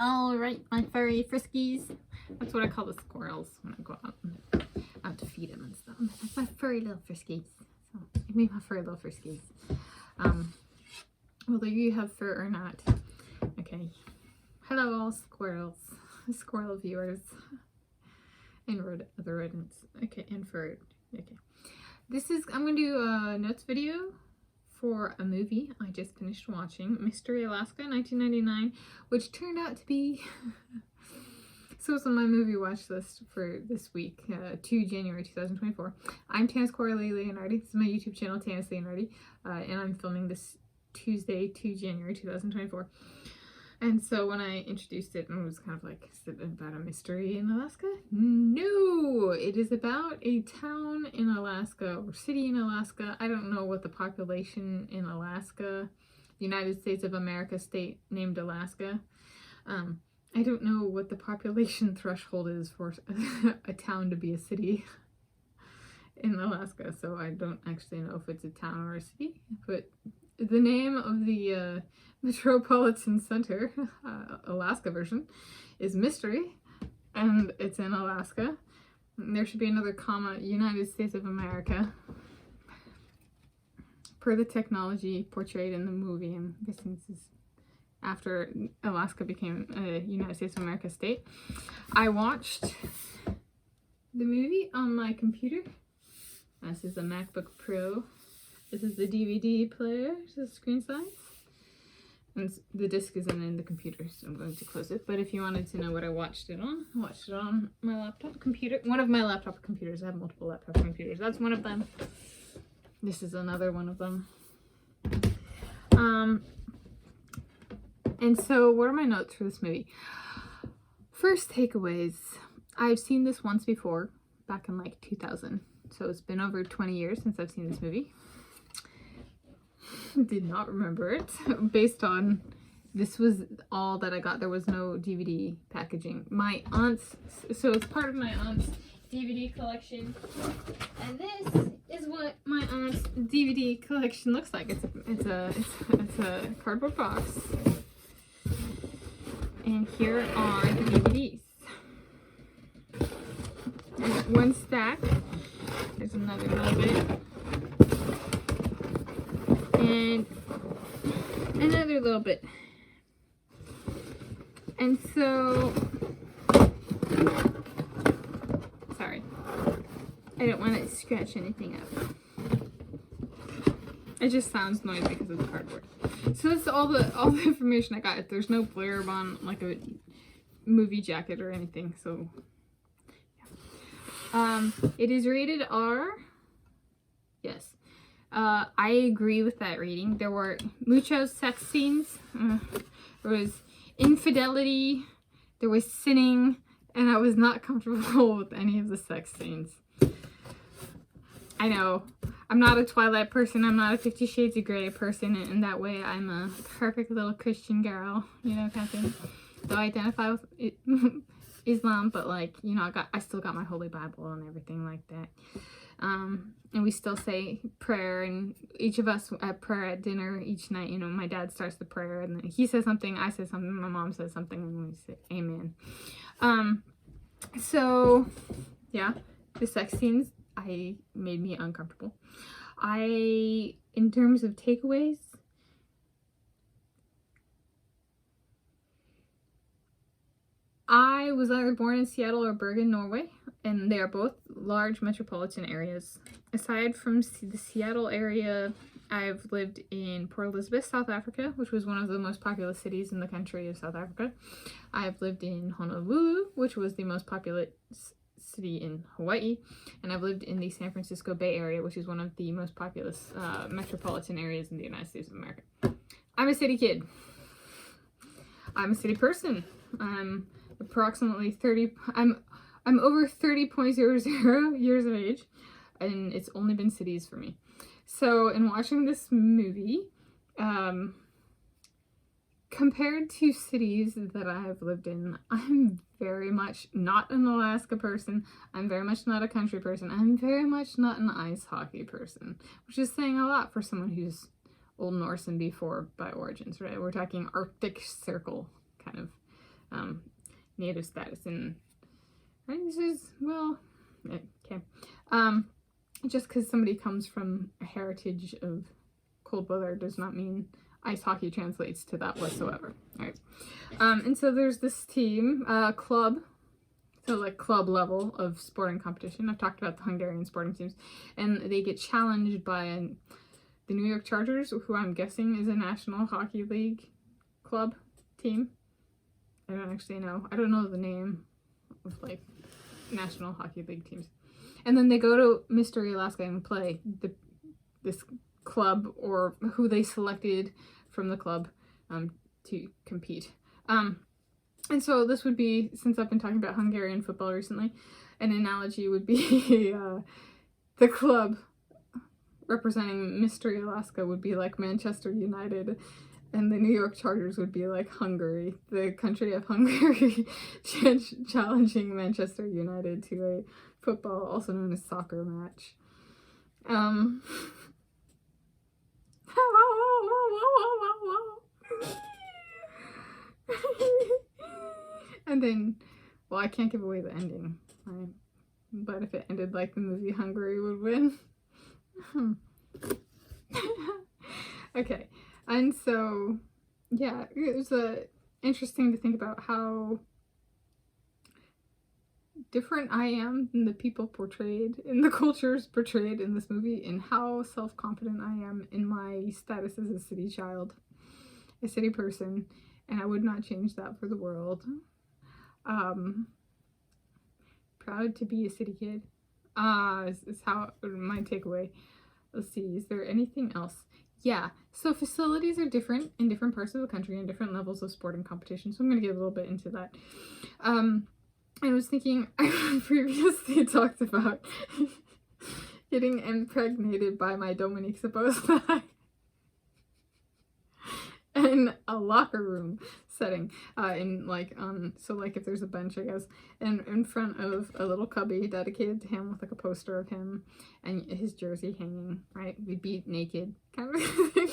All right, my furry friskies. That's what I call the squirrels when I go out to feed them and stuff. That's my furry little friskies. So, I mean my furry little friskies. Whether you have fur or not. Okay. Hello, all squirrels, squirrel viewers, and other rodents. Okay, and fur. Okay. I'm gonna do a notes video for a movie I just finished watching, Mystery Alaska, 1999, which turned out to be so it's on my movie watch list for this week, 2 January 2024. I'm Tanis Coralee Leonhardi. This is my YouTube channel, Tanis Leonhardi, and I'm filming this Tuesday, 2 January 2024. And so when I introduced it, and it was kind of like, is it about a mystery in Alaska? No! It is about a town in Alaska, or city in Alaska. I don't know what the population in Alaska, the United States of America state named Alaska. I don't know what the population threshold is for a town to be a city in Alaska, so I don't actually know if it's a town or a city, but the name of the metropolitan center, Alaska version, is Mystery, and it's in Alaska. There should be another comma, United States of America, per the technology portrayed in the movie. I'm guessing this is after Alaska became a United States of America state. I watched the movie on my computer. This is a MacBook Pro. This is the DVD player, the screen size. And the disc isn't in the computer, so I'm going to close it. But if you wanted to know what I watched it on my laptop computer. One of my laptop computers. I have multiple laptop computers. That's one of them. This is another one of them. And so what are my notes for this movie? First takeaways. I've seen this once before, back in like 2000. So it's been over 20 years since I've seen this movie. Did not remember it, based on this was all that I got. There was no DVD packaging. My aunt's, so it's part of my aunt's DVD collection, and this is what my aunt's DVD collection looks like. It's a cardboard box, and here are the DVDs. There's one stack. There's another little bit. And another little bit. And so, sorry, I don't want to scratch anything up. It just sounds noisy because of the cardboard. So that's all the information I got. There's no blurb on like a movie jacket or anything. So, yeah. It is rated R. Yes. I agree with that rating. There were mucho sex scenes. There was infidelity. There was sinning. And I was not comfortable with any of the sex scenes. I know. I'm not a Twilight person. I'm not a 50 Shades of Grey person. And in that way, I'm a perfect little Christian girl. You know, kind of thing. So I identify with Islam. But like, you know, I still got my Holy Bible and everything like that. And we still say prayer, and each of us at prayer at dinner each night, you know, my dad starts the prayer, and then he says something, I say something, my mom says something, and we say amen. So, yeah, the sex scenes, made me uncomfortable. In terms of takeaways, I was either born in Seattle or Bergen, Norway, and they are both large metropolitan areas. Aside from the Seattle area, I've lived in Port Elizabeth, South Africa, which was one of the most populous cities in the country of South Africa. I've lived in Honolulu, which was the most populous city in Hawaii, and I've lived in the San Francisco Bay Area, which is one of the most populous metropolitan areas in the United States of America. I'm a city kid. I'm a city person. I'm approximately 30, I'm over 30.00 years of age, and it's only been cities for me. So in watching this movie, compared to cities that I have lived in, I'm very much not an Alaska person. I'm very much not a country person. I'm very much not an ice hockey person, which is saying a lot for someone who's Old Norse and before by origins, right? We're talking Arctic Circle kind of native status. And I think this is, well, okay. Just because somebody comes from a heritage of cold weather does not mean ice hockey translates to that whatsoever. All right. And so there's this team, club, so like club level of sporting competition. I've talked about the Hungarian sporting teams, and they get challenged by the New York Chargers, who I'm guessing is a National Hockey League club team. I don't actually know. I don't know the name of like National Hockey League teams. And then they go to Mystery Alaska and play this club, or who they selected from the club to compete. And so this would be, since I've been talking about Hungarian football recently, an analogy would be the club representing Mystery Alaska would be like Manchester United, and the New York Chargers would be like Hungary, the country of Hungary, challenging Manchester United to a football, also known as soccer, match. And then, well, I can't give away the ending, right? But if it ended like the movie, Hungary would win. Okay, and so, yeah, it was interesting to think about how different I am than the people portrayed in the cultures portrayed in this movie, and how self-confident I am in my status as a city child, a city person, and I would not change that for the world. Proud to be a city kid, is how my takeaway. Let's see, is there anything else? Yeah, so facilities are different in different parts of the country and different levels of sporting competition, so I'm going to get a little bit into that. I was thinking, I previously talked about getting impregnated by my Dominique Supposedly in a locker room setting, in like, so like if there's a bench, I guess, and in front of a little cubby dedicated to him with like a poster of him and his jersey hanging, right? We'd be naked, kind of thing.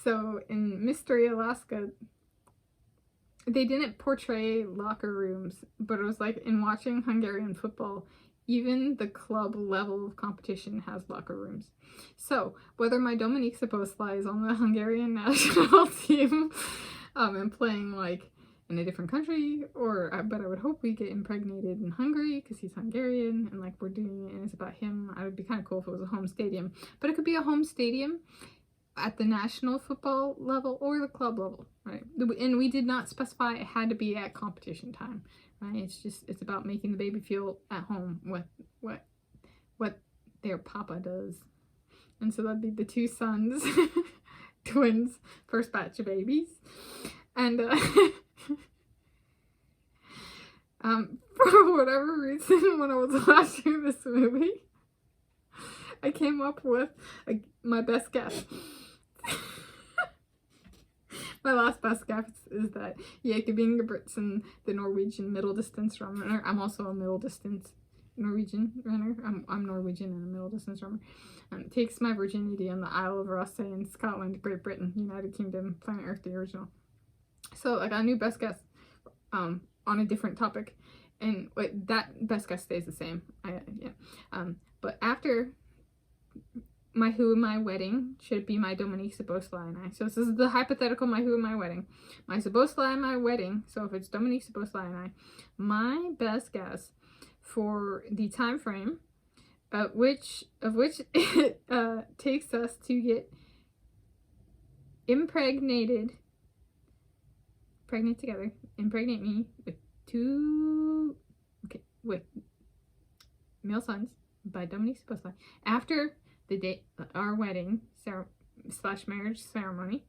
So in Mystery Alaska, they didn't portray locker rooms, but it was like in watching Hungarian football, even the club level of competition has locker rooms. So whether my Dominique Supposedly is on the Hungarian national team and playing like in a different country, but I would hope we get impregnated in Hungary because he's Hungarian and like we're doing it and it's about him. I would be kind of cool if it was a home stadium, but it could be a home stadium at the national football level or the club level, right? And we did not specify it had to be at competition time, right? It's about making the baby feel at home with what their papa does. And so that'd be the two sons, twins, first batch of babies. And for whatever reason, when I was watching this movie, I came up with my best guess. My last best guess is that Jakob Ingebrigtsen, the Norwegian middle distance runner, I'm also a middle distance Norwegian runner. I'm Norwegian and a middle distance runner. Takes my virginity on the Isle of Rossay in Scotland, Great Britain, United Kingdom, Planet Earth, the original. So I got a new best guess on a different topic, and that best guess stays the same. But after my who in my wedding should be my Dominique Supposedly and I. So this is the hypothetical my who in my wedding. My Supposedly and my wedding. So if it's Dominique Supposedly and I, my best guess for the time frame of which it takes us to get pregnant together, impregnate me with male sons by Dominique Supposedly after the date, our wedding / marriage ceremony,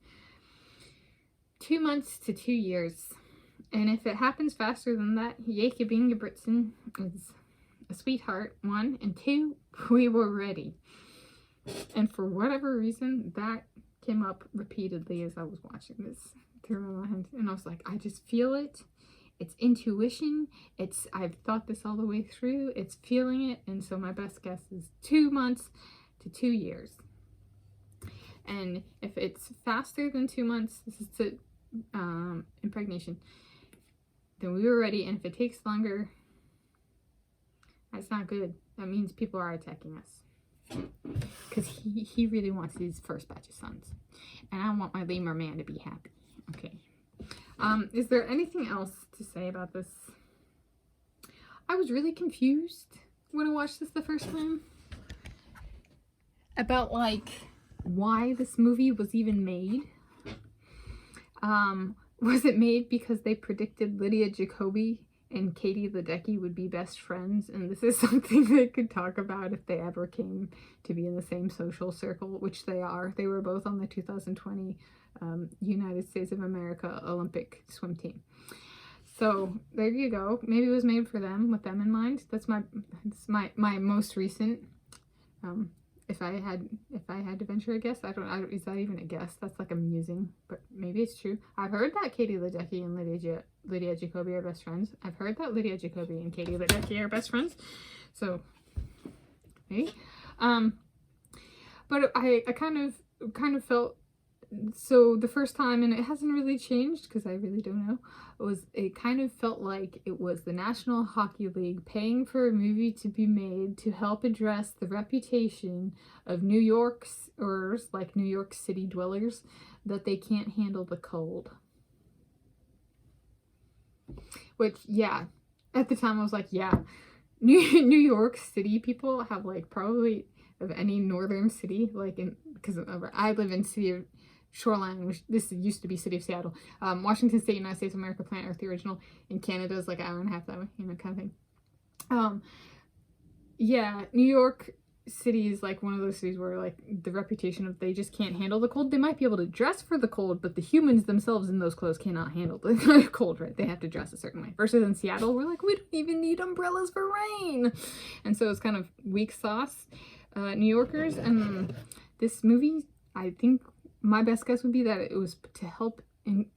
2 months to 2 years. And if it happens faster than that, Jakob Ingebrigtsen is a sweetheart, 1, and 2, we were ready. And for whatever reason, that came up repeatedly as I was watching this through my mind, and I was like, I just feel it. It's intuition. I've thought this all the way through. It's feeling it. And so my best guess is 2 months to 2 years. And if it's faster than 2 months, this is to impregnation, then we were ready. And if it takes longer, that's not good. That means people are attacking us. Because he really wants his first batch of sons. And I want my lemur man to be happy. Okay. Is there anything else to say about this? I was really confused when I watched this the first time. About, like, why this movie was even made. Was it made because they predicted Lydia Jacobi and Katie Ledecky would be best friends, and this is something they could talk about if they ever came to be in the same social circle, which they are. They were both on the 2020 United States of America Olympic swim team. So there you go. Maybe it was made for them, with them in mind. That's my most recent. If I had to venture a guess, I don't, is that even a guess? That's like amusing, but maybe it's true. I've heard that Katie Ledecky and Lydia Jacobi are best friends. I've heard that Lydia Jacobi and Katie Ledecky are best friends. So, maybe. But I kind of felt, so the first time, and it hasn't really changed because I really don't know, it kind of felt like it was the National Hockey League paying for a movie to be made to help address the reputation of New Yorkers, like New York City dwellers, that they can't handle the cold. Which, yeah, at the time I was like, yeah, New York City people have, like, probably of any northern city, like, because I live in city of Shoreline, which this used to be city of Seattle. Washington State, United States of America, Planet Earth, the original. In Canada is like an hour and a half that way, you know, kind of thing. Yeah, New York City is like one of those cities where, like, the reputation of they just can't handle the cold. They might be able to dress for the cold, but the humans themselves in those clothes cannot handle the cold, right? They have to dress a certain way. Versus in Seattle, we're like, we don't even need umbrellas for rain. And so it's kind of weak sauce. New Yorkers, and this movie, I think, my best guess would be that it was to help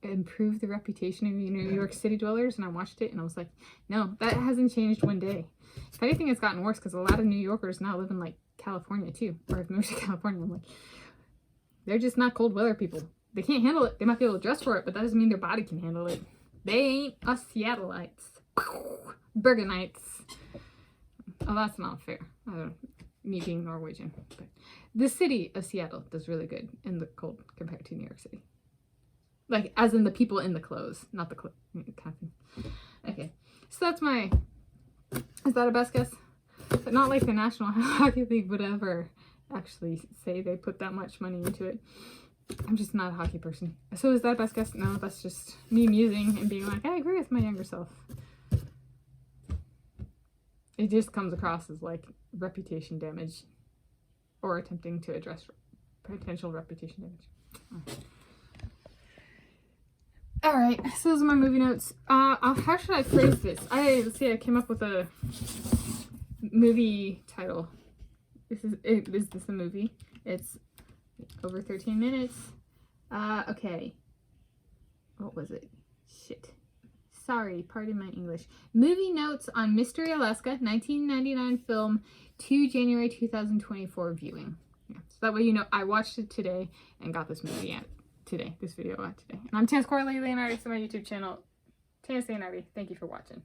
improve the reputation of New York City dwellers, and I watched it and I was like, no, that hasn't changed one day. If anything, it's gotten worse because a lot of New Yorkers now live in, like, California too, or have moved to California. I'm like, they're just not cold weather people. They can't handle it. They might be able to dress for it, but that doesn't mean their body can handle it. They ain't us Seattleites. Berganites. Oh, that's not fair. I don't know. Me being Norwegian, but the city of Seattle does really good in the cold compared to New York City. Like, as in the people in the clothes, not the kind of thing. Okay, so that's my, is that a best guess? But not like the National Hockey League would ever actually say they put that much money into it. I'm just not a hockey person. So is that a best guess? No, that's just me musing and being like, I agree with my younger self. It just comes across as, like, reputation damage, or attempting to address potential reputation damage. Alright, so those are my movie notes. How should I phrase this? Let's see, I came up with a movie title. Is this a movie? It's over 13 minutes. Okay. What was it? Shit. Sorry, pardon my English. Movie notes on Mystery Alaska, 1999 film, to January 2024 viewing. Yeah, so that way you know I watched it today and got this movie out today, this video out today. And I'm Tanis Coralee Leonhardi, to my YouTube channel, Tanis Leonhardi. Thank you for watching.